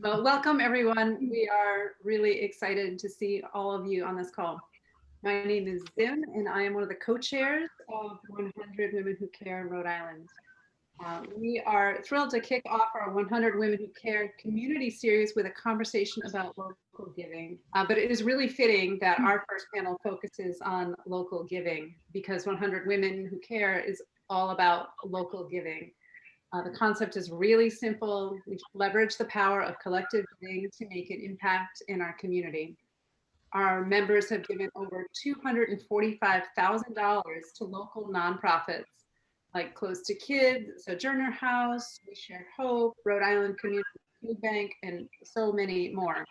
Well, welcome everyone. We are really excited to see all of you on this call. My name is Zim, and I am one of the co-chairs of 100 Women Who Care in Rhode Island. We are thrilled to kick off our 100 Women Who Care community series with a conversation about local giving. But it is really fitting that our first panel focuses on local giving because 100 Women Who Care is all about local giving. The concept is really simple. We leverage the power of collective giving to make an impact in our community. Our members have given over $245,000 to local nonprofits like Close to Kids, Sojourner House, We Share Hope, Rhode Island Community Food Bank, and so many more.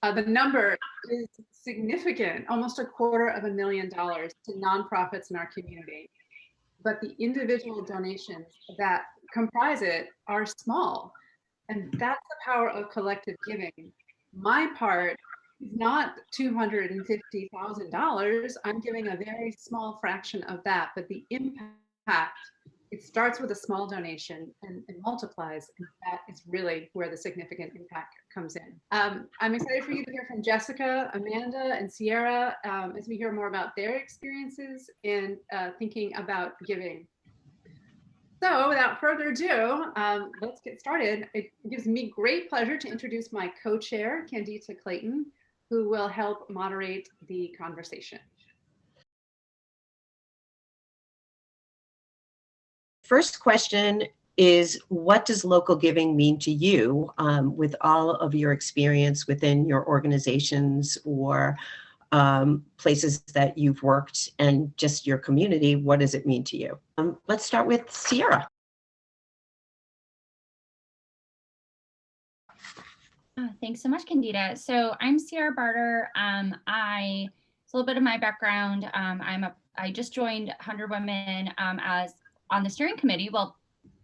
The number is significant, almost $250,000 to nonprofits in our community. But the individual donations that comprise it are small. And that's the power of collective giving. My part is not $250,000. I'm giving a very small fraction of that, but the impact, it starts with a small donation and multiplies. And that is really where the significant impact comes in. I'm excited for you to hear from Jessica, Amanda, and Sierra as we hear more about their experiences in thinking about giving. So without further ado, let's get started. It gives me great pleasure to introduce my co-chair, Candida Clayton, who will help moderate the conversation. First question is, what does local giving mean to you with all of your experience within your organizations or places that you've worked and just your community? What does it mean to you? Let's start with Sierra. Thanks so much, Candida. So I'm Sierra Barter. It's a little bit of my background. I just joined 100 Women as on the steering committee. Well,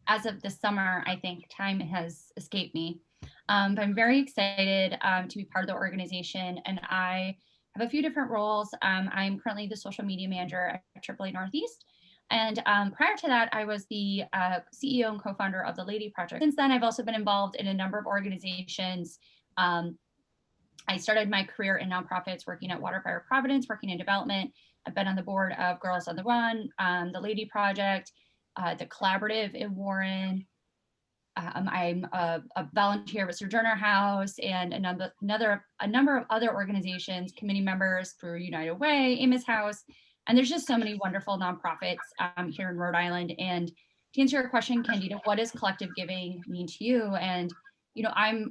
as of this summer, I think time has escaped me. But I'm very excited to be part of the organization, and I have a few different roles. I'm currently the social media manager at AAA Northeast. And prior to that, I was the CEO and co-founder of the Lady Project. Since then, I've also been involved in a number of organizations. I started my career in nonprofits, working at Waterfire Providence, working in development. I've been on the board of Girls on the Run, the Lady Project, the Collaborative in Warren. I'm a volunteer with Sojourner House and a number of other organizations, committee members through United Way, Amos House. And there's just so many wonderful nonprofits here in Rhode Island. And to answer your question, Candida, what does collective giving mean to you? And, you know, I'm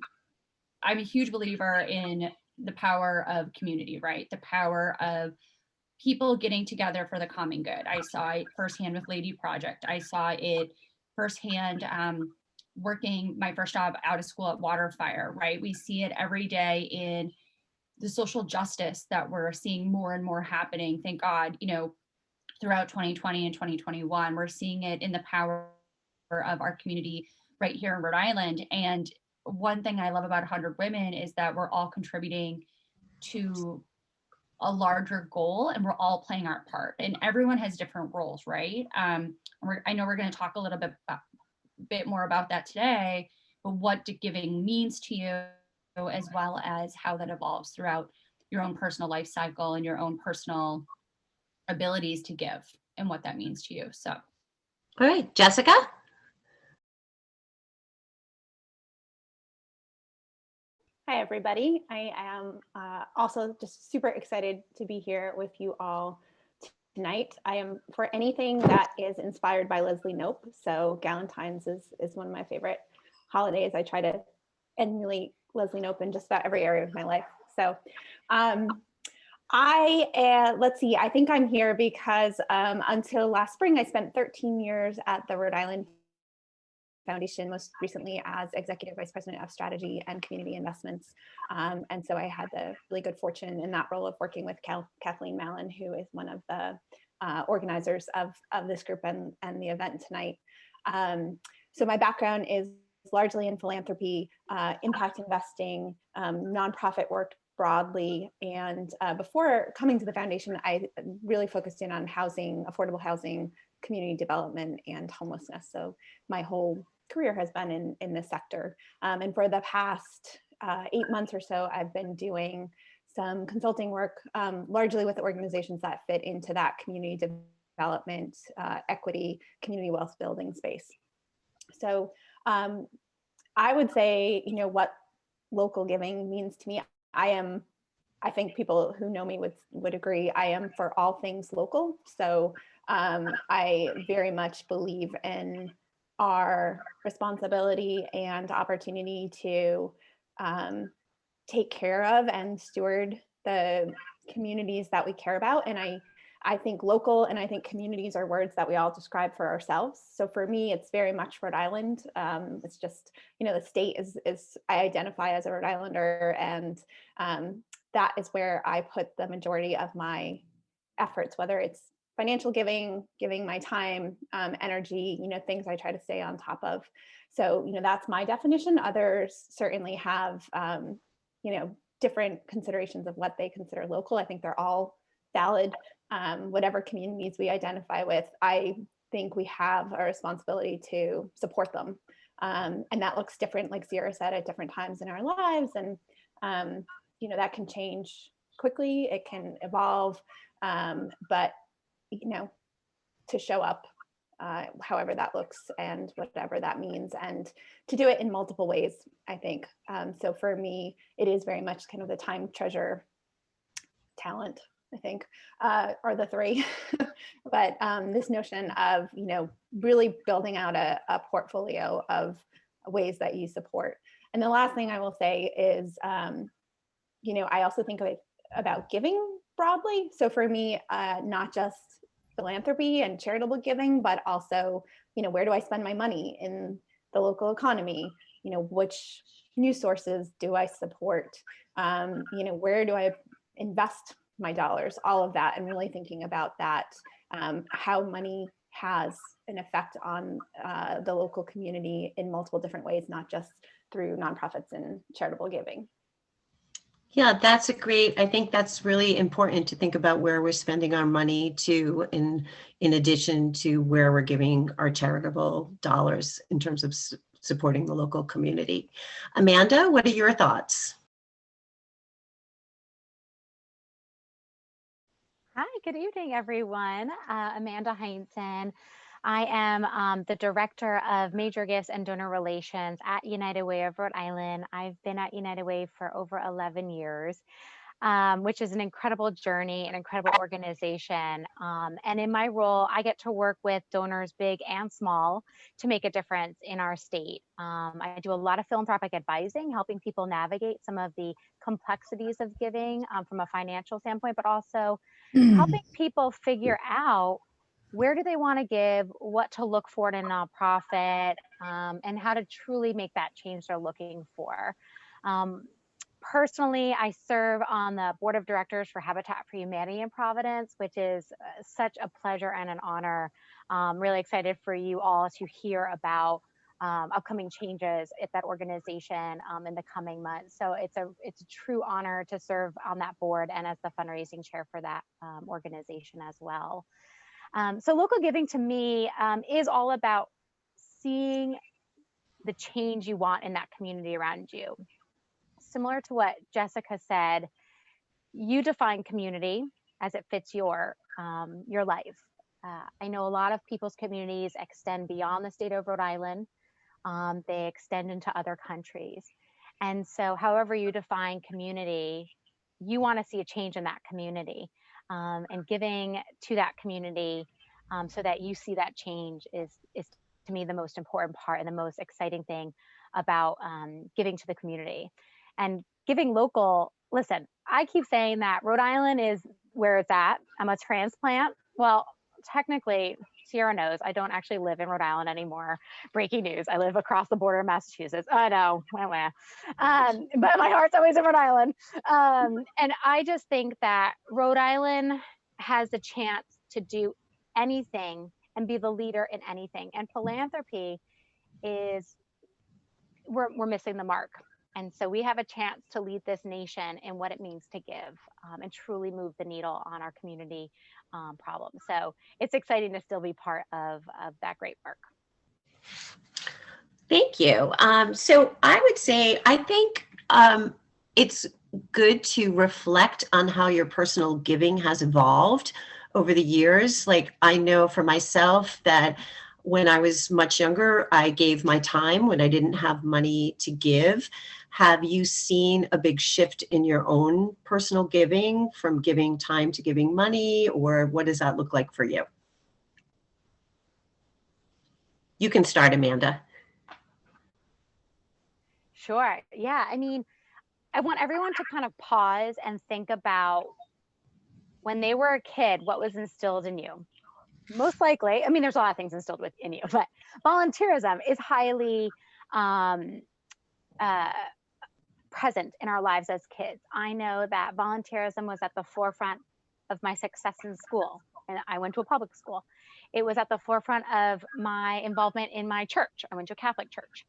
a huge believer in the power of community, right? The power of people getting together for the common good. I saw it firsthand with Lady Project. I saw it firsthand working my first job out of school at Waterfire, right? We see it every day in the social justice that we're seeing more and more happening. Thank God, you know, throughout 2020 and 2021, we're seeing it in the power of our community right here in Rhode Island. And one thing I love about 100 Women is that we're all contributing to a larger goal and we're all playing our part, and everyone has different roles, right? I know we're going to talk a little bit more about that today, but what giving means to you, as well as how that evolves throughout your own personal life cycle and your own personal abilities to give and what that means to you. So, all right, Jessica. Hi, everybody. I am also just super excited to be here with you all tonight. I am for anything that is inspired by Leslie Knope. So Galentine's is one of my favorite holidays. I try to emulate Leslie Knope in just about every area of my life. So let's see, I think I'm here because until last spring, I spent 13 years at the Rhode Island Foundation, most recently as Executive Vice President of Strategy and Community Investments. And so I had the really good fortune in that role of working with Kathleen Mallon, who is one of the organizers of this group and the event tonight. So my background is largely in philanthropy, impact investing, nonprofit work broadly. And before coming to the foundation, I really focused in on housing, affordable housing, community development and homelessness. So my whole career has been in this sector. And for the past 8 months or so, I've been doing some consulting work, largely with organizations that fit into that community development, equity, community wealth building space. So I would say, you know, what local giving means to me, I think people who know me would agree, I am for all things local. So I very much believe in our responsibility and opportunity to take care of and steward the communities that we care about. And I think local and I think communities are words that we all describe for ourselves. So for me, it's very much Rhode Island. It's just, you know, the state is I identify as a Rhode Islander, and that is where I put the majority of my efforts, whether it's financial giving, giving my time, energy, you know, things I try to stay on top of. So, you know, that's my definition. Others certainly have, you know, different considerations of what they consider local. I think they're all valid. Whatever communities we identify with, I think we have a responsibility to support them. And that looks different, like Sierra said, at different times in our lives. And, you know, that can change quickly, it can evolve, but, you know, to show up however that looks and whatever that means, and to do it in multiple ways, I think. So for me, it is very much kind of the time, treasure, talent, I think, are the three. But this notion of, you know, really building out a portfolio of ways that you support. And the last thing I will say is, you know, I also think about giving broadly. So for me, not just philanthropy and charitable giving, but also, you know, where do I spend my money in the local economy? You know, which news sources do I support? You know, where do I invest my dollars? All of that, and really thinking about that, how money has an effect on the local community in multiple different ways, not just through nonprofits and charitable giving. Yeah, that's I think that's really important to think about where we're spending our money to, in addition to where we're giving our charitable dollars in terms of supporting the local community. Amanda, what are your thoughts? Hi, good evening, everyone. Amanda Heinzen. I am the Director of Major Gifts and Donor Relations at United Way of Rhode Island. I've been at United Way for over 11 years, which is an incredible journey, an incredible organization. And in my role, I get to work with donors big and small to make a difference in our state. I do a lot of philanthropic advising, helping people navigate some of the complexities of giving from a financial standpoint, but also helping people figure out where do they want to give, what to look for in a nonprofit, and how to truly make that change they're looking for. Personally, I serve on the board of directors for Habitat for Humanity in Providence, which is such a pleasure and an honor. Really excited for you all to hear about upcoming changes at that organization in the coming months. So it's a true honor to serve on that board and as the fundraising chair for that organization as well. So local giving to me is all about seeing the change you want in that community around you. Similar to what Jessica said, you define community as it fits your life. I know a lot of people's communities extend beyond the state of Rhode Island. They extend into other countries. And so however you define community, you want to see a change in that community. And giving to that community so that you see that change is to me the most important part and the most exciting thing about giving to the community. And giving local, listen, I keep saying that Rhode Island is where it's at. I'm a transplant. Well, technically, Sierra knows I don't actually live in Rhode Island anymore. Breaking news, I live across the border of Massachusetts. I know, but my heart's always in Rhode Island. And I just think that Rhode Island has the chance to do anything and be the leader in anything. And philanthropy is, we're missing the mark. And so we have a chance to lead this nation in what it means to give, and truly move the needle on our community problem. So it's exciting to still be part of that great work. Thank you. So I would say, I think it's good to reflect on how your personal giving has evolved over the years. Like, I know for myself that when I was much younger, I gave my time when I didn't have money to give. Have you seen a big shift in your own personal giving, from giving time to giving money, or what does that look like for you? You can start, Amanda. Sure. Yeah. I mean, I want everyone to kind of pause and think about when they were a kid, what was instilled in you? Most likely, I mean, there's a lot of things instilled in you, but volunteerism is highly present in our lives as kids. I know that volunteerism was at the forefront of my success in school, and I went to a public school. It was at the forefront of my involvement in my church. I went to a Catholic church.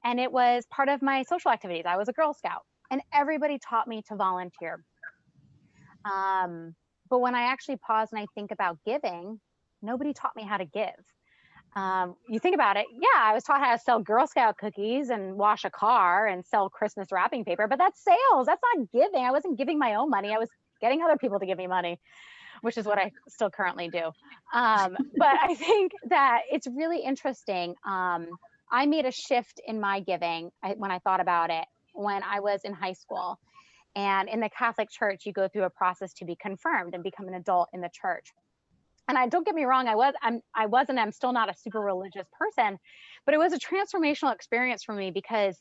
And it was part of my social activities. I was a Girl Scout, and everybody taught me to volunteer. But when I actually pause and I think about giving, nobody taught me how to give. You think about it, yeah, I was taught how to sell Girl Scout cookies and wash a car and sell Christmas wrapping paper, but that's sales. That's not giving. I wasn't giving my own money. I was getting other people to give me money, which is what I still currently do. But I think that it's really interesting. I made a shift in my giving when I thought about it when I was in high school. And in the Catholic Church, you go through a process to be confirmed and become an adult in the church. And don't get me wrong, I'm still not a super religious person, but it was a transformational experience for me, because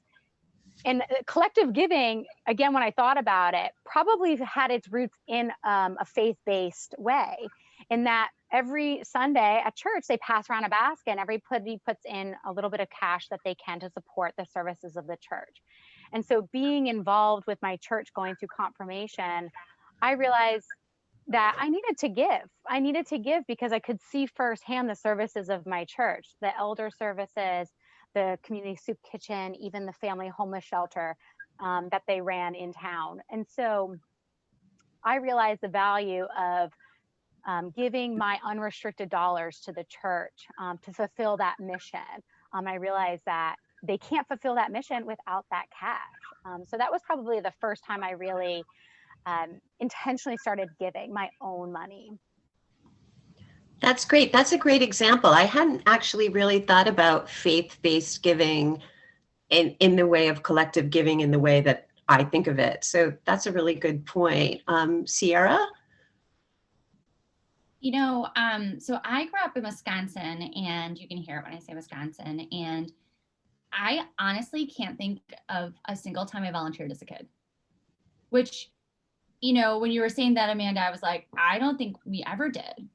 in collective giving, again, when I thought about it, probably had its roots in a faith-based way, in that every Sunday at church, they pass around a basket and everybody puts in a little bit of cash that they can to support the services of the church. And so being involved with my church, going through confirmation, I realized that I needed to give. I needed to give because I could see firsthand the services of my church, the elder services, the community soup kitchen, even the family homeless shelter that they ran in town. And so I realized the value of giving my unrestricted dollars to the church to fulfill that mission. I realized that they can't fulfill that mission without that cash. So that was probably the first time I really intentionally started giving my own money. That's great. That's a great example. I hadn't actually really thought about faith-based giving in the way of collective giving in the way that I think of it. So that's a really good point. Sierra? So I grew up in Wisconsin, and you can hear it when I say Wisconsin. And I honestly can't think of a single time I volunteered as a kid, which, when you were saying that, Amanda, I was like, I don't think we ever did.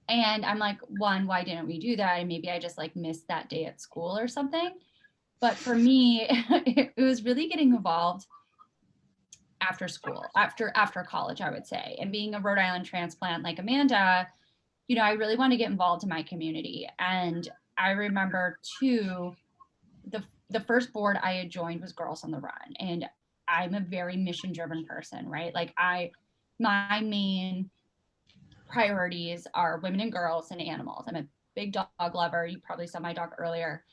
And I'm like, one, why didn't we do that? And maybe I just missed that day at school or something. But for me, it was really getting involved after school, after college, I would say. And being a Rhode Island transplant like Amanda, I really want to get involved in my community. And I remember too, the first board I had joined was Girls on the Run. And I'm a very mission driven person, right? My main priorities are women and girls and animals. I'm a big dog lover. You probably saw my dog earlier.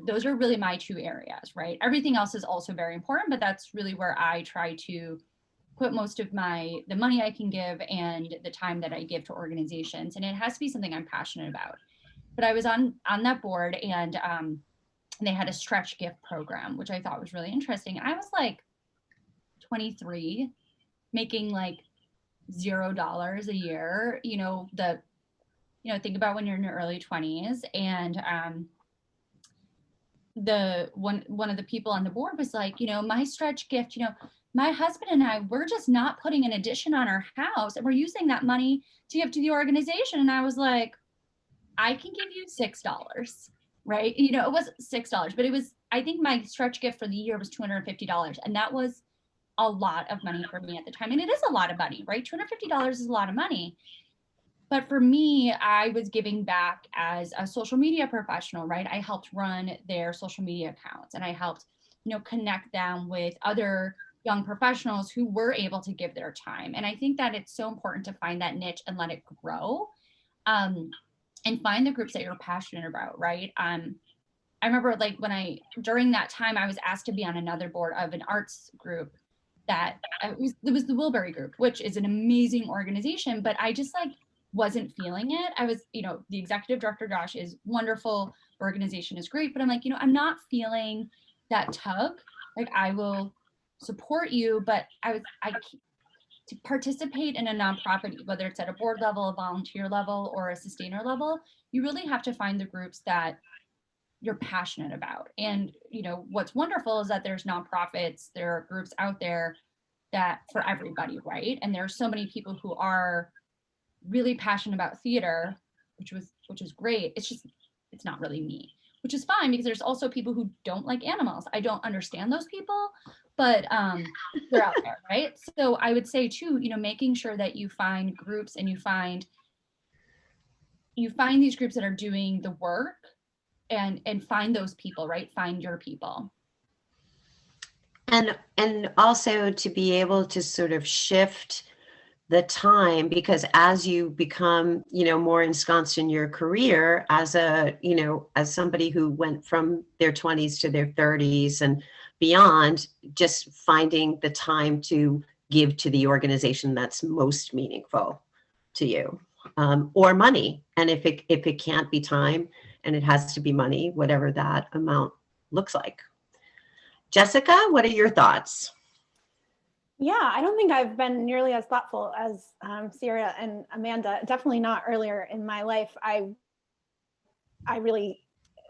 Those are really my two areas, right? Everything else is also very important, but that's really where I try to put most of the money I can give and the time that I give to organizations. And it has to be something I'm passionate about. But I was on that board, and they had a stretch gift program, which I thought was really interesting. I was 23, making $0 a year, think about when you're in your early 20s. And one of the people on the board was like, my stretch gift, my husband and I, we're just not putting an addition on our house, and we're using that money to give to the organization. And I was like, I can give you $6, right? It was $6, but I think my stretch gift for the year was $250. And that was a lot of money for me at the time. And it is a lot of money, right? $250 is a lot of money. But for me, I was giving back as a social media professional, right? I helped run their social media accounts, and I helped, connect them with other young professionals who were able to give their time. And I think that it's so important to find that niche and let it grow, and find the groups that you're passionate about, right? I remember like during that time, I was asked to be on another board of an arts group that it was the Wilbury Group, which is an amazing organization, but I just like wasn't feeling it. I was, the executive director, Josh, is wonderful. The organization is great, but I'm like, I'm not feeling that tug. Like I will support you, but to participate in a nonprofit, whether it's at a board level, a volunteer level, or a sustainer level, you really have to find the groups that you're passionate about. And what's wonderful is that there's nonprofits, there are groups out there that for everybody, right? And there are so many people who are really passionate about theater, which is great. It's not really me, which is fine, because there's also people who don't like animals. I don't understand those people, but they're out there, right? So I would say too, making sure that you find groups and you find these groups that are doing the work, and find those people, right? Find your people. And also to be able to sort of shift the time, because as you become, more ensconced in your career as as somebody who went from their 20s to their 30s and beyond, just finding the time to give to the organization that's most meaningful to you, or money. And if it can't be time and it has to be money, whatever that amount looks like. Jessica, what are your thoughts? Yeah, I don't think I've been nearly as thoughtful as Sierra and Amanda. Definitely not earlier in my life. I really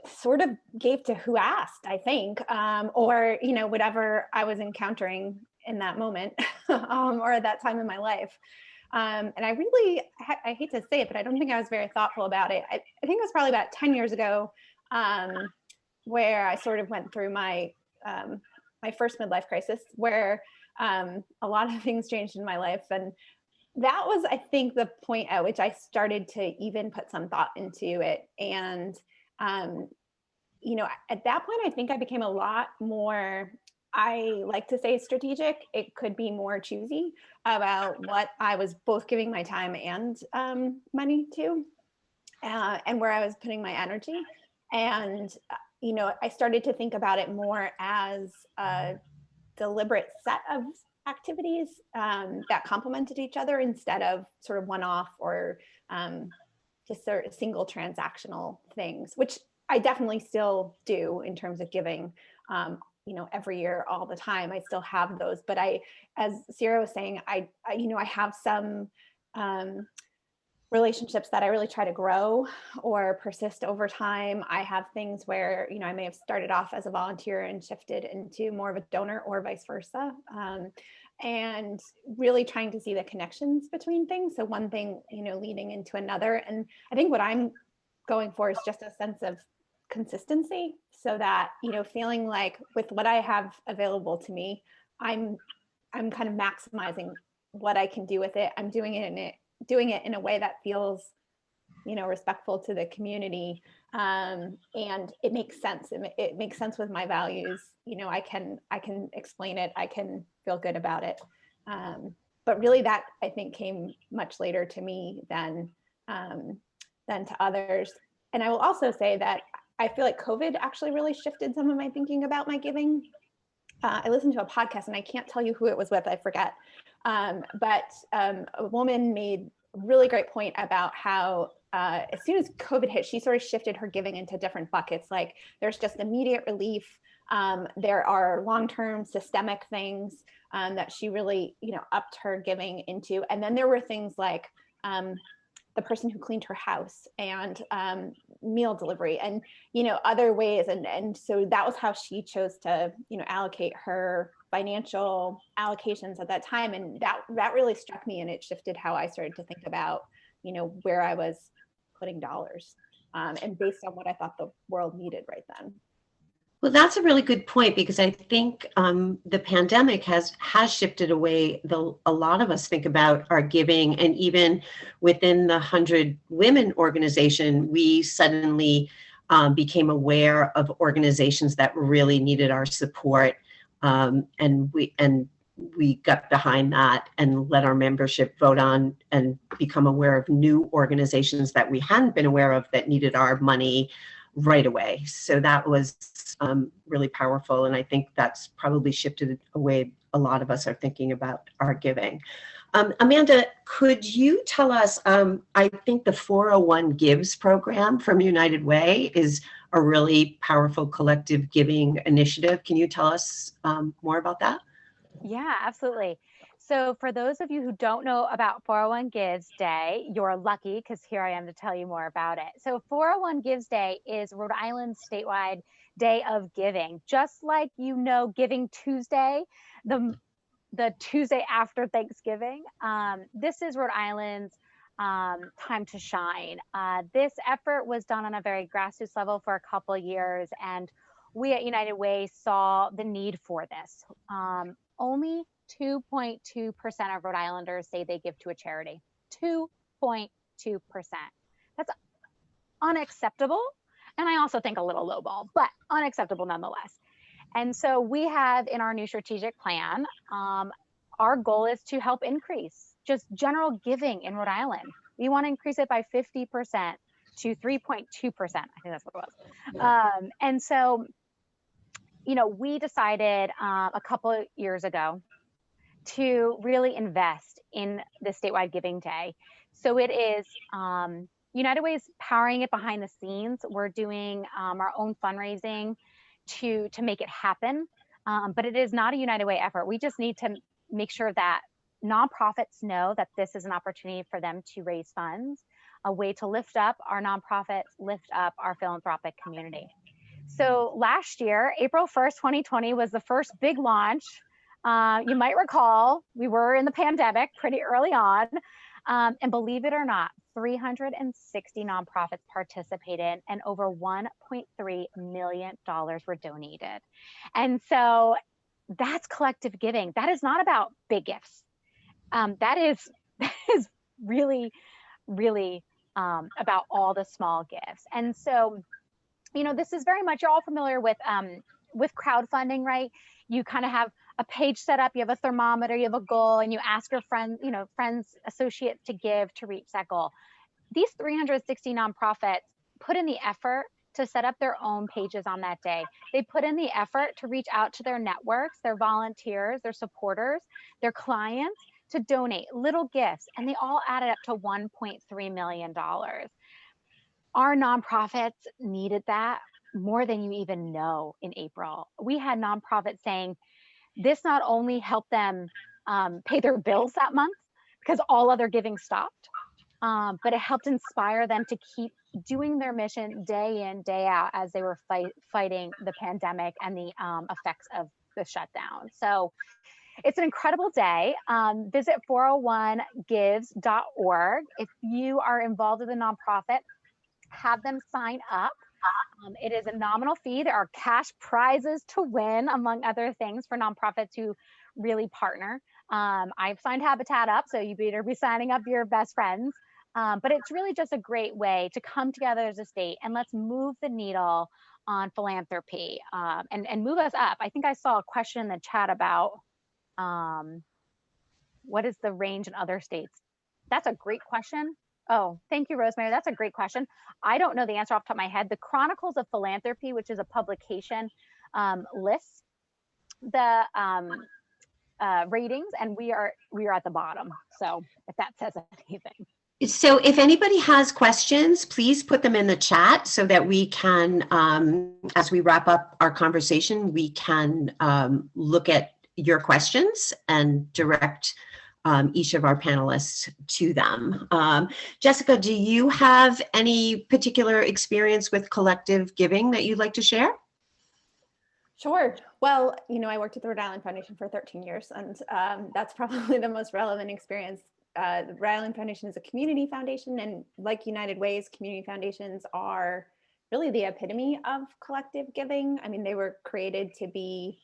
sort of gave to who asked, I think, or whatever I was encountering in that moment, or at that time in my life. And I hate to say it, but I don't think I was very thoughtful about it. I think it was probably about 10 years ago, where I sort of went through my first midlife crisis, where a lot of things changed in my life. And that was, I think, the point at which I started to even put some thought into it. And, at that point, I think I became a lot more, I like to say strategic. It could be more choosy about what I was both giving my time and money to, and where I was putting my energy. And, I started to think about it more as a deliberate set of activities that complemented each other, instead of sort of one-off or just sort of single transactional things, which I definitely still do in terms of giving, every year, all the time. I still have those, but as Sierra was saying, I have some relationships that I really try to grow or persist over time. I have things where, I may have started off as a volunteer and shifted into more of a donor, or vice versa. And really trying to see the connections between things. So one thing, leading into another. And I think what I'm going for is just a sense of consistency, so that, feeling like with what I have available to me, I'm kind of maximizing what I can do with it. I'm doing it in a way that feels, respectful to the community. And it makes sense. It makes sense with my values. I can explain it. I can feel good about it. But really that, I think, came much later to me than to others. And I will also say that I feel like COVID actually really shifted some of my thinking about my giving. I listened to a podcast, and I can't tell you who it was with, I forget. But a woman made a really great point about how as soon as COVID hit, she sort of shifted her giving into different buckets. Like there's just immediate relief. There are long-term systemic things that she really, upped her giving into. And then there were things like the person who cleaned her house, and meal delivery, and other ways, and so that was how she chose to allocate her financial allocations at that time. And that really struck me, and it shifted how I started to think about where I was putting dollars, and based on what I thought the world needed right then. Well, that's a really good point, because I think the pandemic has shifted a way a lot of us think about our giving. And even within the 100 Women organization, we suddenly became aware of organizations that really needed our support, and we got behind that and let our membership vote on and become aware of new organizations that we hadn't been aware of that needed our money right away. So that was really powerful. And I think that's probably shifted a way a lot of us are thinking about our giving. Amanda, could you tell us, I think the 401 Gives program from United Way is a really powerful collective giving initiative. Can you tell us more about that? Yeah, absolutely. So for those of you who don't know about 401 Gives Day, you're lucky because here I am to tell you more about it. So 401 Gives Day is Rhode Island's statewide day of giving. Just like Giving Tuesday, the Tuesday after Thanksgiving, this is Rhode Island's time to shine. This effort was done on a very grassroots level for a couple of years, and we at United Way saw the need for this. Only 2.2% of Rhode Islanders say they give to a charity. 2.2%. That's unacceptable. And I also think a little lowball, but unacceptable nonetheless. And so we have in our new strategic plan, our goal is to help increase just general giving in Rhode Island. We want to increase it by 50% to 3.2%. I think that's what it was. And so, we decided a couple of years ago to really invest in the statewide giving day. So it is United Way is powering it behind the scenes. We're doing our own fundraising to make it happen. But it is not a United Way effort. We just need to make sure that nonprofits know that this is an opportunity for them to raise funds, a way to lift up our nonprofits, lift up our philanthropic community. So last year, April 1st, 2020 was the first big launch. You might recall we were in the pandemic pretty early on. And believe it or not, 360 nonprofits participated and over $1.3 million were donated. And so that's collective giving. That is not about big gifts. That is really, really about all the small gifts. And so, this is very much, you're all familiar with crowdfunding, right? You kind of have a page set up, you have a thermometer, you have a goal, and you ask your friends, associates to give to reach that goal. These 360 nonprofits put in the effort to set up their own pages on that day. They put in the effort to reach out to their networks, their volunteers, their supporters, their clients to donate little gifts, and they all added up to $1.3 million. Our nonprofits needed that more than you even know in April. We had nonprofits saying this not only helped them pay their bills that month because all other giving stopped, but it helped inspire them to keep doing their mission day in, day out as they were fighting the pandemic and the effects of the shutdown. So it's an incredible day. Visit 401gives.org. If you are involved with a nonprofit, have them sign up. It is a nominal fee. There are cash prizes to win, among other things, for nonprofits who really partner. I've signed Habitat up, so you better be signing up your best friends. But it's really just a great way to come together as a state and let's move the needle on philanthropy and move us up. I think I saw a question in the chat about what is the range in other states? That's a great question. Oh, thank you, Rosemary. That's a great question. I don't know the answer off the top of my head. The Chronicles of Philanthropy, which is a publication, lists the ratings, and we are at the bottom. So if that says anything. So if anybody has questions, please put them in the chat so that we can, as we wrap up our conversation, we can look at your questions and direct each of our panelists to them. Jessica, do you have any particular experience with collective giving that you'd like to share? Sure. Well, I worked at the Rhode Island Foundation for 13 years, and that's probably the most relevant experience. The Rhode Island Foundation is a community foundation, and like United Way's, community foundations are really the epitome of collective giving. I mean, they were created to be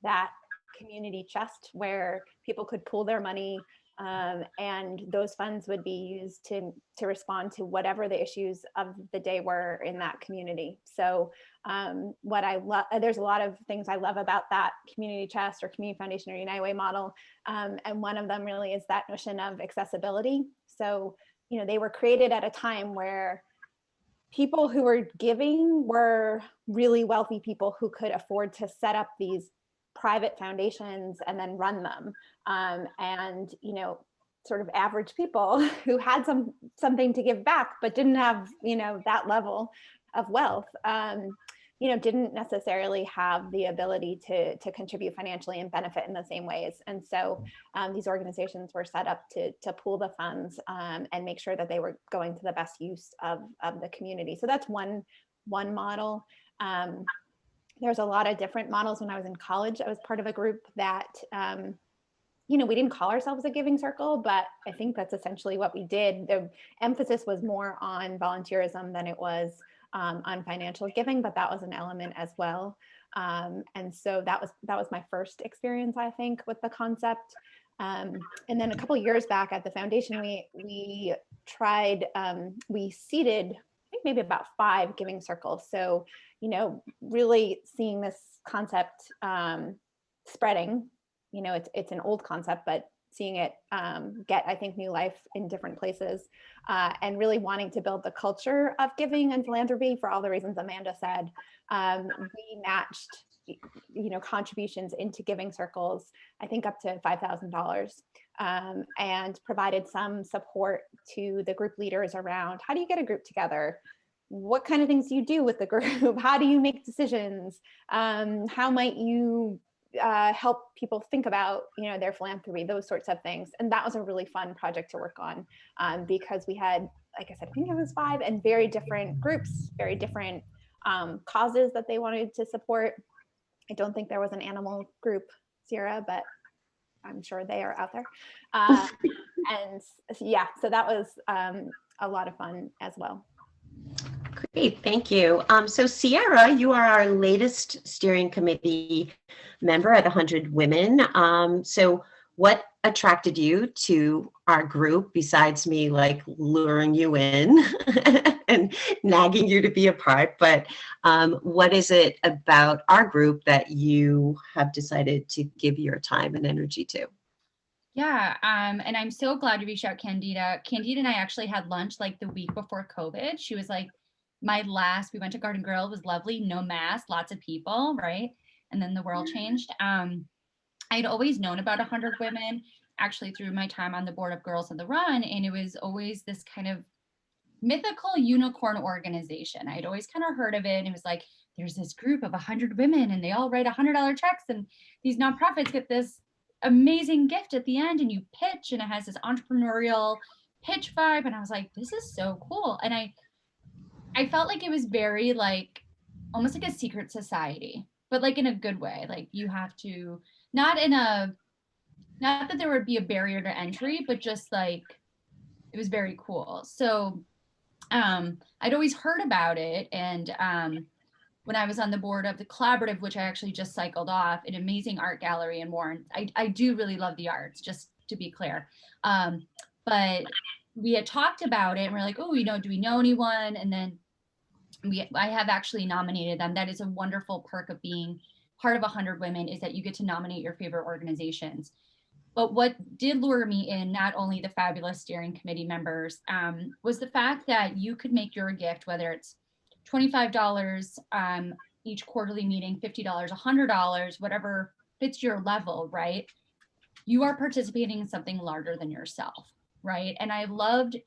that community chest where people could pool their money And those funds would be used to respond to whatever the issues of the day were in that community. So what I love, there's a lot of things I love about that community chest or community foundation or United Way model. And one of them really is that notion of accessibility. So, you know, they were created at a time where people who were giving were really wealthy people who could afford to set up these private foundations and then run them. And, you know, sort of average people who had something to give back, but didn't have, you know, that level of wealth, you know, didn't necessarily have the ability to contribute financially and benefit in the same ways. And so these organizations were set up to pool the funds and make sure that they were going to the best use of the community. So that's one model. There's a lot of different models. When I was in college, I was part of a group that, you know, we didn't call ourselves a giving circle, but I think that's essentially what we did. The emphasis was more on volunteerism than it was on financial giving, but that was an element as well. And so that was my first experience, I think, with the concept. And then a couple of years back at the foundation, we tried, we seeded, I think maybe about 5 giving circles. So, you know, really seeing this concept spreading, you know, it's an old concept, but seeing it get, I think, new life in different places, and really wanting to build the culture of giving and philanthropy for all the reasons Amanda said. We matched, you know, contributions into giving circles, I think up to $5,000, and provided some support to the group leaders around how do you get a group together? What kind of things do you do with the group? How do you make decisions? How might you help people think about, you know, their philanthropy, those sorts of things. And that was a really fun project to work on, because we had, like I said, I think it was 5 and very different groups, very different causes that they wanted to support. I don't think there was an animal group, Sierra, but I'm sure they are out there. And yeah, so that was a lot of fun as well. Great, thank you. So Sierra, you are our latest steering committee member at 100 Women. So what attracted you to our group besides me like luring you in and nagging you to be a part? But what is it about our group that you have decided to give your time and energy to? Yeah, and I'm so glad you reached out, Candida. Candida and I actually had lunch like the week before COVID. She was like, we went to Garden Grill, it was lovely, no mask, lots of people, right? And then the world changed. I'd always known about 100 Women, actually through my time on the board of Girls on the Run, and it was always this kind of mythical unicorn organization. I'd always kind of heard of it, and it was like, there's this group of 100 women, and they all write $100 checks, and these nonprofits get this amazing gift at the end, and you pitch, and it has this entrepreneurial pitch vibe, and I was like, this is so cool. And I felt like it was very like almost like a secret society, but like in a good way. Like you have to, not that there would be a barrier to entry, but just like it was very cool. So I'd always heard about it. And when I was on the board of the Collaborative, which I actually just cycled off, an amazing art gallery in Warren. I do really love the arts, just to be clear. But we had talked about it and we're like, oh, you know, do we know anyone? And then I have actually nominated them. That is a wonderful perk of being part of 100 Women, is that you get to nominate your favorite organizations. But what did lure me in, not only the fabulous steering committee members, was the fact that you could make your gift, whether it's $25 each quarterly meeting, $50, $100, whatever fits your level, right? You are participating in something larger than yourself, right? And I loved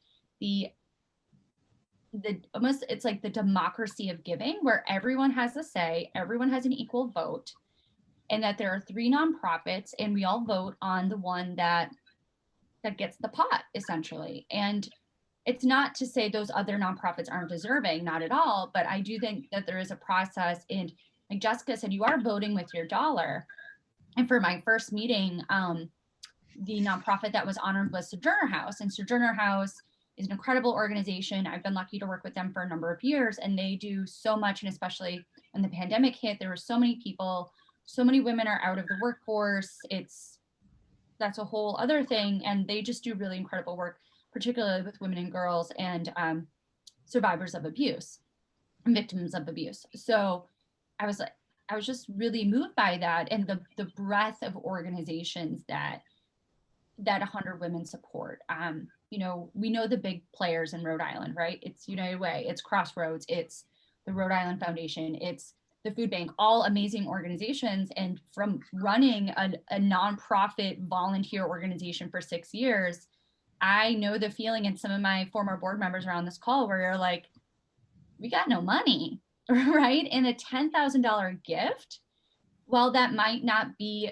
almost, it's like the democracy of giving, where everyone has a say, everyone has an equal vote, and that there are 3 nonprofits and we all vote on the one that gets the pot, essentially. And it's not to say those other nonprofits aren't deserving, not at all, but I do think that there is a process. And like Jessica said, you are voting with your dollar. And for my first meeting, the nonprofit that was honored was Sojourner House, and Sojourner House is an incredible organization. I've been lucky to work with them for a number of years, and they do so much. And especially when the pandemic hit, there were so many people, so many women are out of the workforce. It's that's a whole other thing. And they just do really incredible work, particularly with women and girls and survivors of abuse and victims of abuse. So I was just really moved by that, and the breadth of organizations that 100 Women support. You know, we know the big players in Rhode Island, right? It's United Way, it's Crossroads, it's the Rhode Island Foundation, it's the Food Bank, all amazing organizations. And from running a nonprofit volunteer organization for 6 years, I know the feeling, and some of my former board members are on this call, where you're like, we got no money, right? And a $10,000 gift, while that might not be,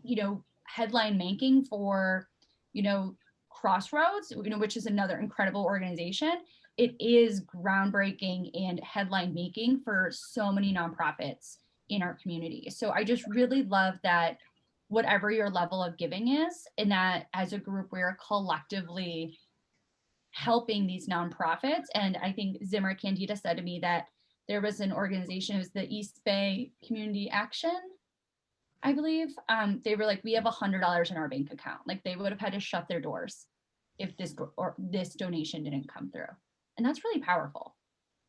you know, headline making for, you know, Crossroads, you know, which is another incredible organization, it is groundbreaking and headline making for so many nonprofits in our community. So I just really love that, whatever your level of giving is, and that as a group, we're collectively helping these nonprofits. And I think Zimmer Candida said to me that there was an organization, it was the East Bay Community Action, I believe. They were like, we have $100 in our bank account. Like, they would have had to shut their doors if this donation didn't come through. And that's really powerful.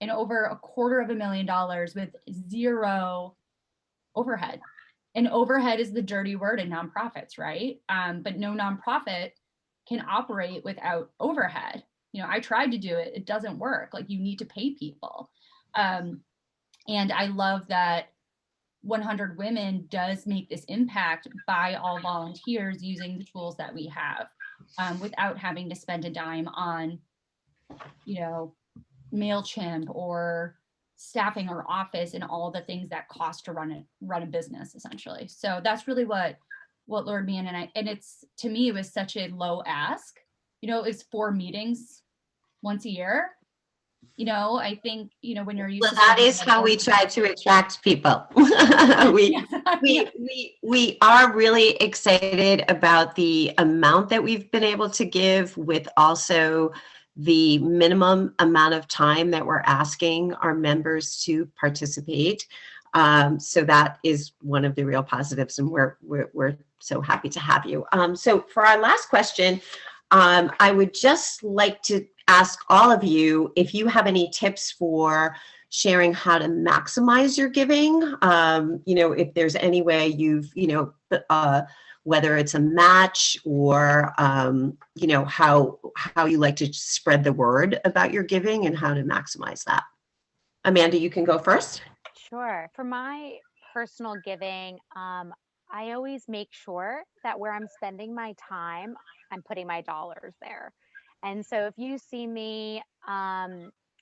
And over $250,000 with zero overhead. And overhead is the dirty word in nonprofits, right? But no nonprofit can operate without overhead. You know, I tried to do it. It doesn't work. Like, you need to pay people. And I love that 100 Women does make this impact by all volunteers using the tools that we have, without having to spend a dime on, you know, MailChimp or staffing our office and all the things that cost to run a business, essentially. So that's really what lured me in. And it's, to me, it was such a low ask. You know, it's 4 meetings once a year. You know, I think, you know, when you're used Well, to that is how we try to attract people. we are really excited about the amount that we've been able to give, with also the minimum amount of time that we're asking our members to participate. So that is one of the real positives, and we're so happy to have you. So for our last question, I would just like to ask all of you if you have any tips for sharing how to maximize your giving. You know, if there's any way you've, you know, whether it's a match or, you know, how you like to spread the word about your giving and how to maximize that. Amanda, you can go first. Sure. For my personal giving, I always make sure that where I'm spending my time, I'm putting my dollars there. And so if you see me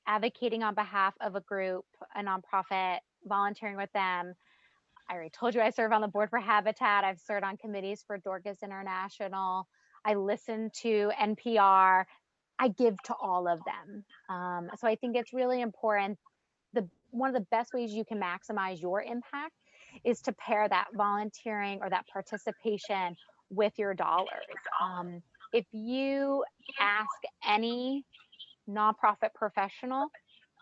advocating on behalf of a group, a nonprofit, volunteering with them, I already told you I serve on the board for Habitat. I've served on committees for Dorcas International. I listen to NPR. I give to all of them. So I think it's really important. One of the best ways you can maximize your impact is to pair that volunteering or that participation with your dollars. If you ask any nonprofit professional,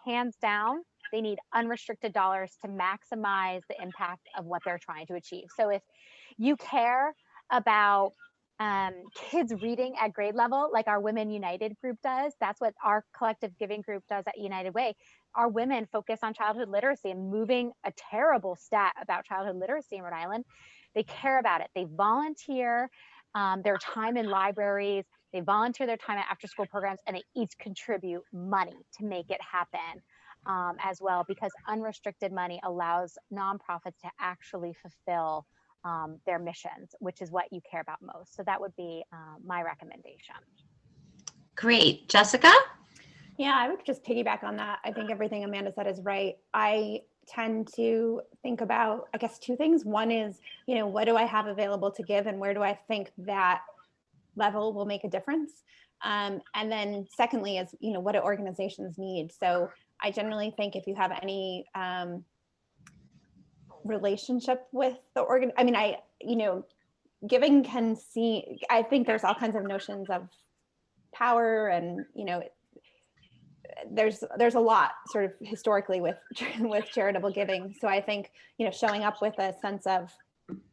hands down, they need unrestricted dollars to maximize the impact of what they're trying to achieve. So if you care about kids reading at grade level, like our Women United group does, that's what our collective giving group does at United Way. Our women focus on childhood literacy and moving a terrible stat about childhood literacy in Rhode Island. They care about it. They volunteer their time in libraries, they volunteer their time at after school programs, and they each contribute money to make it happen as well, because unrestricted money allows nonprofits to actually fulfill their missions, which is what you care about most. So that would be my recommendation. Great. Jessica? Yeah, I would just piggyback on that. I think everything Amanda said is right. I tend to think about, I guess, 2 things. One is, you know, what do I have available to give, and where do I think that level will make a difference? And then secondly is, you know, what do organizations need? So I generally think if you have any relationship with the organ, I mean, you know, giving can see, I think there's all kinds of notions of power, and, you know, there's a lot sort of historically with charitable giving. So I think, you know, showing up with a sense of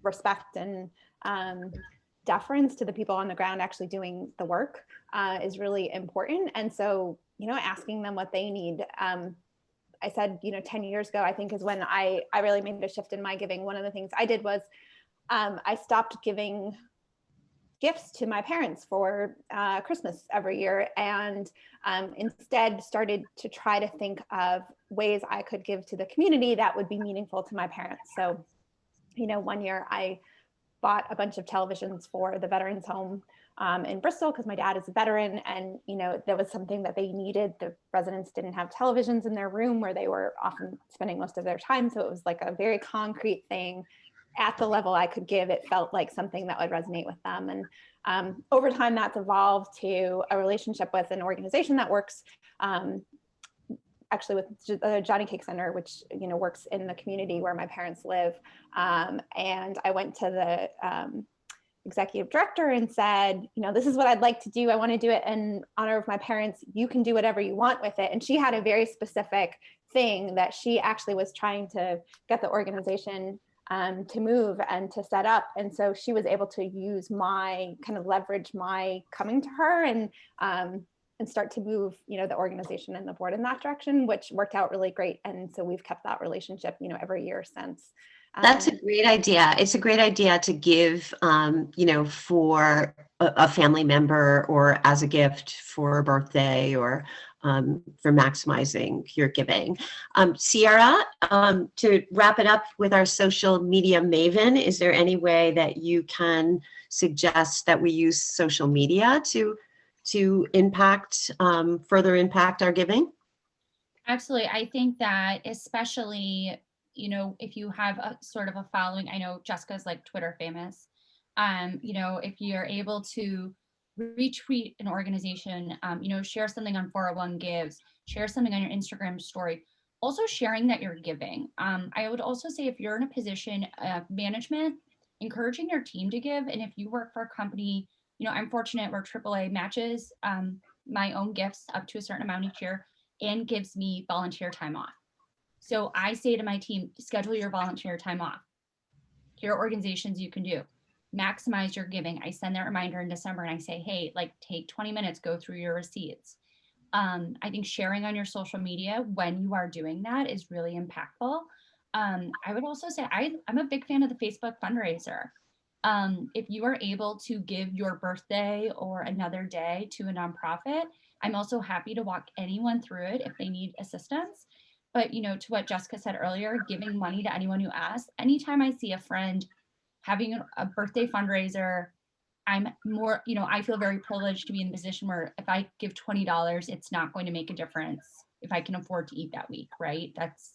respect and deference to the people on the ground actually doing the work is really important. And so, asking them what they need. I said, 10 years ago, I think is when I really made a shift in my giving. One of the things I did was I stopped giving gifts to my parents for Christmas every year, and instead started to try to think of ways I could give to the community that would be meaningful to my parents. So, one year I bought a bunch of televisions for the Veterans Home in Bristol because my dad is a veteran, and that was something that they needed. The residents didn't have televisions in their room where they were often spending most of their time, so it was like a very concrete thing. At the level I could give, it felt like something that would resonate with them. And over time, that's evolved to a relationship with an organization that works actually with the Johnny Cake Center, which works in the community where my parents live. And I went to the executive director and said, this is what I'd like to do. I want to do it in honor of my parents. You can do whatever you want with it. And she had a very specific thing that she actually was trying to get the organization to move and to set up. And so she was able to use leverage my coming to her and start to move, the organization and the board in that direction, which worked out really great. And so we've kept that relationship, every year since. That's a great idea. It's a great idea to give, for a family member or as a gift for a birthday or for maximizing your giving. Sierra, to wrap it up with our social media maven, is there any way that you can suggest that we use social media to impact, further impact our giving? Absolutely. I think that especially, if you have a sort of a following, I know Jessica's like Twitter famous. If you're able to retweet an organization, share something on 401 Gives, share something on your Instagram story, also sharing that you're giving. I would also say if you're in a position of management, encouraging your team to give. And if you work for a company, I'm fortunate where AAA matches my own gifts up to a certain amount each year and gives me volunteer time off. So I say to my team, schedule your volunteer time off. Here are organizations you can do. Maximize your giving. I send that reminder in December and I say, hey, take 20 minutes, go through your receipts. I think sharing on your social media when you are doing that is really impactful. I would also say I'm a big fan of the Facebook fundraiser. If you are able to give your birthday or another day to a nonprofit, I'm also happy to walk anyone through it if they need assistance. But, to what Jessica said earlier, giving money to anyone who asks, anytime I see a friend having a birthday fundraiser, I'm more, I feel very privileged to be in a position where if I give $20, it's not going to make a difference if I can afford to eat that week, right? That's,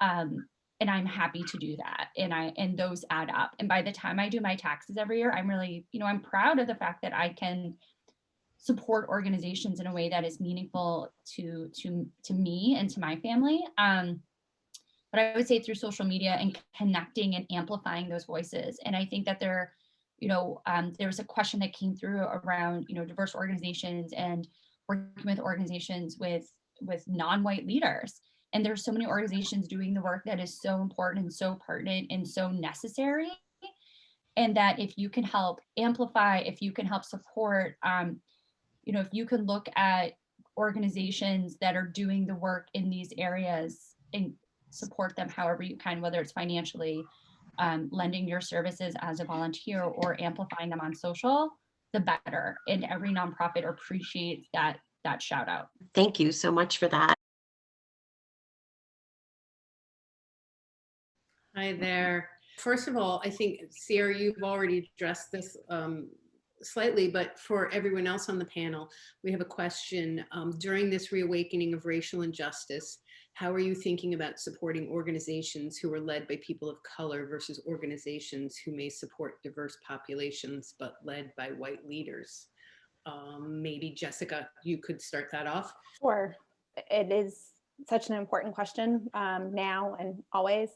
and I'm happy to do that. And those add up. And by the time I do my taxes every year, I'm really, I'm proud of the fact that I can support organizations in a way that is meaningful to me and to my family. But I would say through social media and connecting and amplifying those voices. And I think that there was a question that came through around, diverse organizations and working with organizations with non-white leaders. And there's so many organizations doing the work that is so important and so pertinent and so necessary. And that if you can help amplify, if you can help support, if you can look at organizations that are doing the work in these areas and support them however you can, whether it's financially, lending your services as a volunteer or amplifying them on social, the better. And every nonprofit appreciates that shout out. Thank you so much for that. Hi there. First of all, I think, Sierra, you've already addressed this slightly, but for everyone else on the panel, we have a question. During this reawakening of racial injustice, how are you thinking about supporting organizations who are led by people of color versus organizations who may support diverse populations but led by white leaders? Maybe Jessica, you could start that off. Sure. It is such an important question now and always.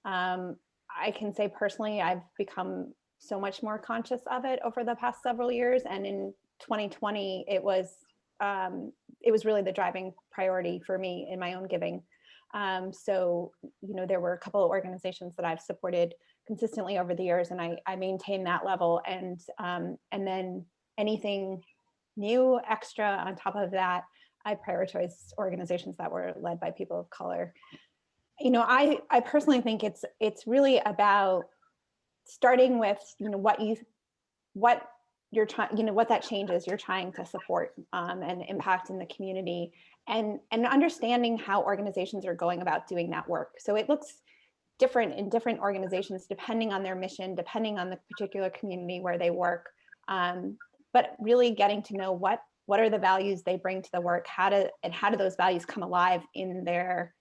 I can say personally, I've become so much more conscious of it over the past several years. And in 2020, it was really the driving priority for me in my own giving. So, there were a couple of organizations that I've supported consistently over the years, and I maintain that level. And then anything new, extra on top of that, I prioritize organizations that were led by people of color. You know, I personally think it's really about starting with, you know, what you're trying, you know, what that change is you're trying to support and impact in the community, and understanding how organizations are going about doing that work. So it looks different in different organizations depending on their mission, depending on the particular community where they work. But really getting to know what are the values they bring to the work, how do those values come alive in their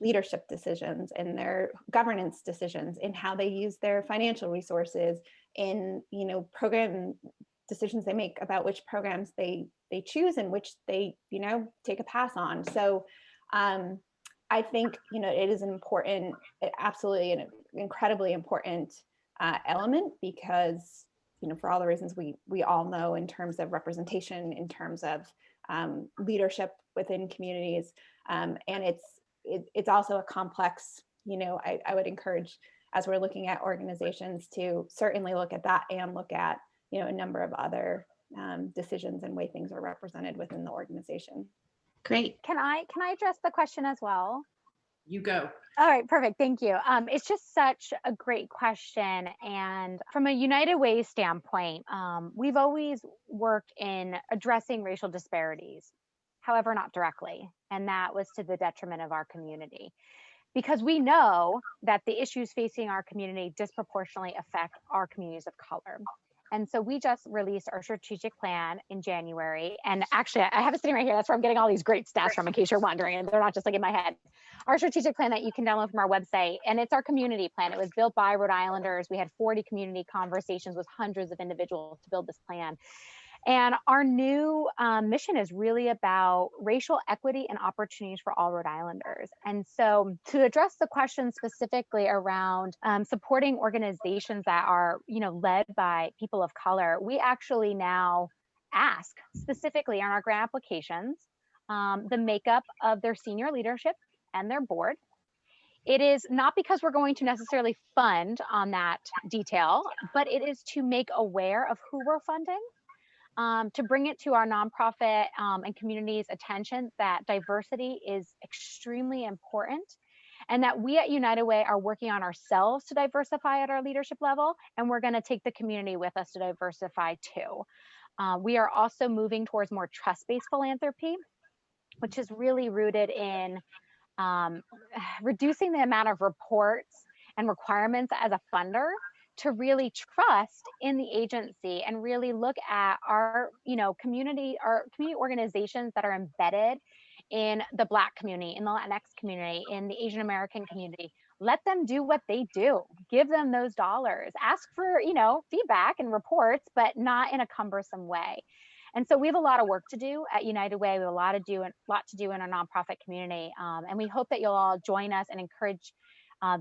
leadership decisions, in their governance decisions, in how they use their financial resources, in, you know, program decisions they make about which programs they choose and which they, you know, take a pass on. So I think, you know, it is an important, absolutely an incredibly important element, because, you know, for all the reasons we all know in terms of representation, in terms of leadership within communities, and it's also a complex, you know, I would encourage, as we're looking at organizations, to certainly look at that and look at, you know, a number of other decisions and way things are represented within the organization. Great. Can I address the question as well? You go. All right, perfect. Thank you. It's just such a great question. And from a United Way standpoint, we've always worked in addressing racial disparities, however, not directly. And that was to the detriment of our community, because we know that the issues facing our community disproportionately affect our communities of color. And so we just released our strategic plan in January. And actually, I have it sitting right here. That's where I'm getting all these great stats from, in case you're wondering, and they're not just like in my head. Our strategic plan that you can download from our website, and it's our community plan. It was built by Rhode Islanders. We had 40 community conversations with hundreds of individuals to build this plan. And our new mission is really about racial equity and opportunities for all Rhode Islanders. And so to address the question specifically around supporting organizations that are, you know, led by people of color, we actually now ask specifically on our grant applications the makeup of their senior leadership and their board. It is not because we're going to necessarily fund on that detail, but it is to make aware of who we're funding. To bring it to our nonprofit and community's attention that diversity is extremely important, and that we at United Way are working on ourselves to diversify at our leadership level, and we're going to take the community with us to diversify too. We are also moving towards more trust-based philanthropy, which is really rooted in reducing the amount of reports and requirements as a funder, to really trust in the agency and really look at our, you know, community organizations that are embedded in the Black community, in the Latinx community, in the Asian American community. Let them do what they do. Give them those dollars. Ask for, you know, feedback and reports, but not in a cumbersome way. And so we have a lot of work to do at United Way. We have a lot to do in our nonprofit community, and we hope that you'll all join us and encourage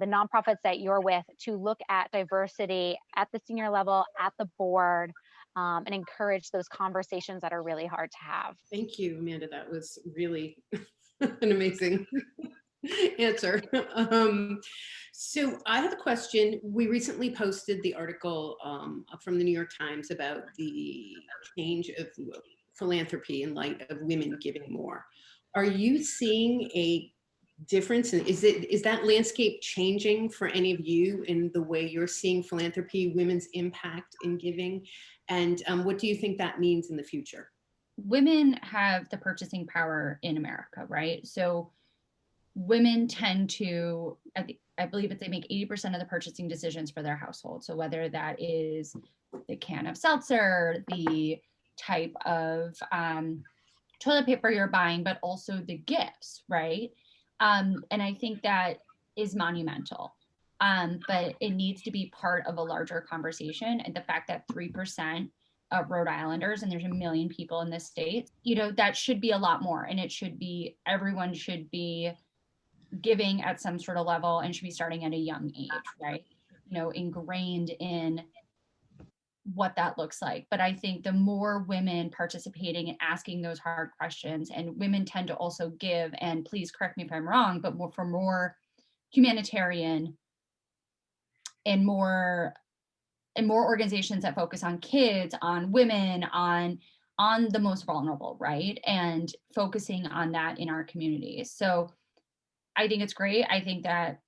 the nonprofits that you're with to look at diversity at the senior level, at the board, and encourage those conversations that are really hard to have. Thank you, Amanda. That was really an amazing answer. So I have a question. We recently posted the article from the New York Times about the change of philanthropy in light of women giving more. Are you seeing a difference? And is that landscape changing for any of you in the way you're seeing philanthropy, women's impact in giving? And what do you think that means in the future? Women have the purchasing power in America, right? So women tend to, I believe they make 80% of the purchasing decisions for their household. So whether that is the can of seltzer, the type of toilet paper you're buying, but also the gifts, right? And I think that is monumental, but it needs to be part of a larger conversation. And the fact that 3% of Rhode Islanders, and there's 1 million people in this state, you know, that should be a lot more. And it should be, everyone should be giving at some sort of level and should be starting at a young age, right? You know, ingrained in what that looks like. But I think the more women participating and asking those hard questions, and women tend to also give, and please correct me if I'm wrong, but more humanitarian and more organizations that focus on kids, on women, on the most vulnerable, right? And focusing on that in our communities. So I think it's great. I think that,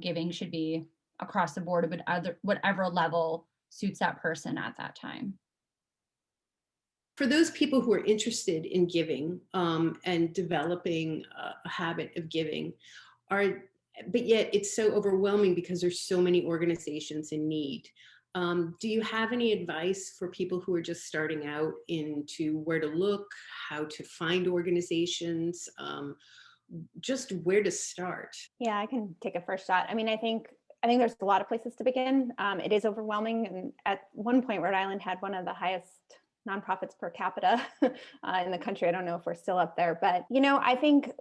giving should be across the board, but whatever level suits that person at that time. For those people who are interested in giving and developing a habit of giving, but yet it's so overwhelming because there's so many organizations in need. Do you have any advice for people who are just starting out into where to look, how to find organizations, just where to start? Yeah, I can take a first shot. I mean, I think there's a lot of places to begin. It is overwhelming. And at one point, Rhode Island had one of the highest nonprofits per capita in the country. I don't know if we're still up there, but I think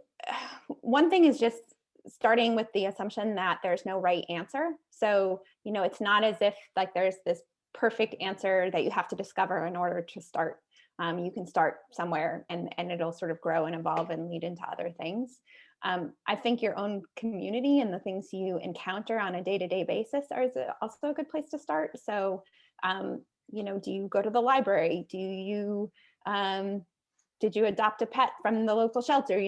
one thing is just starting with the assumption that there's no right answer. So, it's not as if like there's this perfect answer that you have to discover in order to start. You can start somewhere and it'll sort of grow and evolve and lead into other things. I think your own community and the things you encounter on a day-to-day basis are also a good place to start. So, do you go to the library? Did you adopt a pet from the local shelter?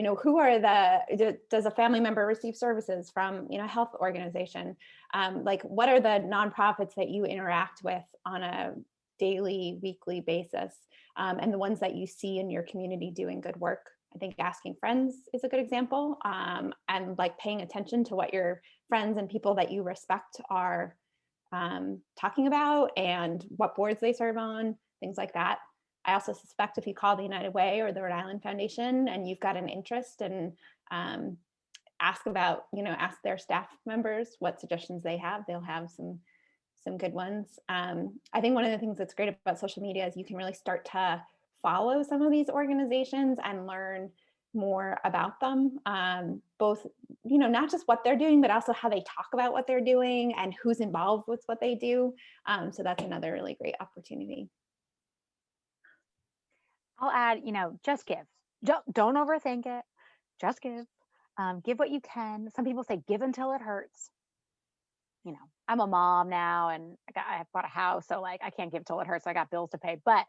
Does a family member receive services from, a health organization? What are the nonprofits that you interact with on a daily, weekly basis? And the ones that you see in your community doing good work. I think asking friends is a good example, and paying attention to what your friends and people that you respect are talking about and what boards they serve on, things like that. I also suspect if you call the United Way or the Rhode Island Foundation and you've got an interest, and ask their staff members what suggestions they have. They'll have some good ones. I think one of the things that's great about social media is you can really start to follow some of these organizations and learn more about them, both, not just what they're doing, but also how they talk about what they're doing and who's involved with what they do. So that's another really great opportunity. I'll add, just give. Don't overthink it. Just give. Give what you can. Some people say give until it hurts. I'm a mom now and I bought a house, so I can't give till it hurts. I got bills to pay, but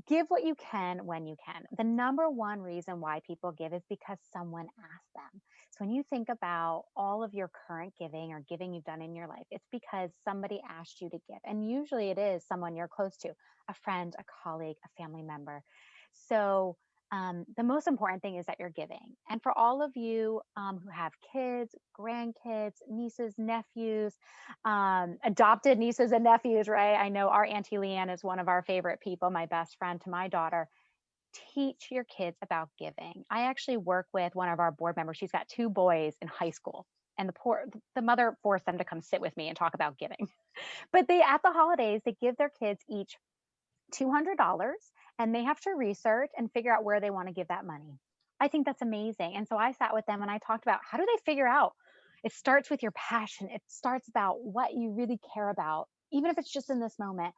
give what you can when you can. The number one reason why people give is because someone asked them. So when you think about all of your current giving or giving you've done in your life, it's because somebody asked you to give. And usually it is someone you're close to, a friend, a colleague, a family member. So the most important thing is that you're giving. And for all of you who have kids, grandkids, nieces, nephews, adopted nieces and nephews, right? I know our Auntie Leanne is one of our favorite people, my best friend to my daughter. Teach your kids about giving. I actually work with one of our board members. She's got 2 boys in high school. And the mother forced them to come sit with me and talk about giving. But at the holidays, they give their kids each $200, and they have to research and figure out where they want to give that money. I think that's amazing. And so I sat with them and I talked about, how do they figure out? It starts with your passion. It starts about what you really care about, even if it's just in this moment.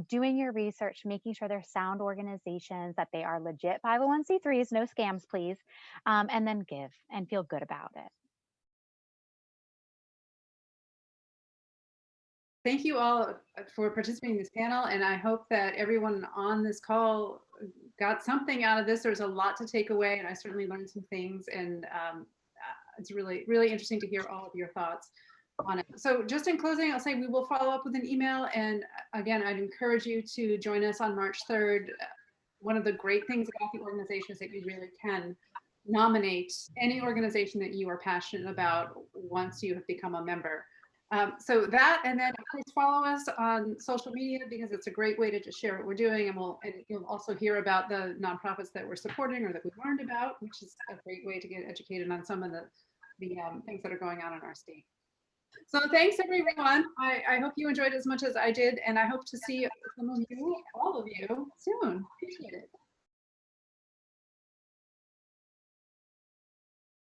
Doing your research, making sure they're sound organizations, that they are legit 501c3s, no scams, please, and then give and feel good about it. Thank you all for participating in this panel, and I hope that everyone on this call got something out of this. There's a lot to take away, and I certainly learned some things, and it's really, really interesting to hear all of your thoughts on it. So just in closing, I'll say we will follow up with an email, and again, I'd encourage you to join us on March 3rd. One of the great things about the organization is that you really can nominate any organization that you are passionate about once you have become a member. So that, and then please follow us on social media, because it's a great way to just share what we're doing, and you'll also hear about the nonprofits that we're supporting or that we learned about, which is a great way to get educated on some of the things that are going on in our state. So thanks everyone. I hope you enjoyed as much as I did, and I hope to see some of you, all of you, soon. Appreciate it.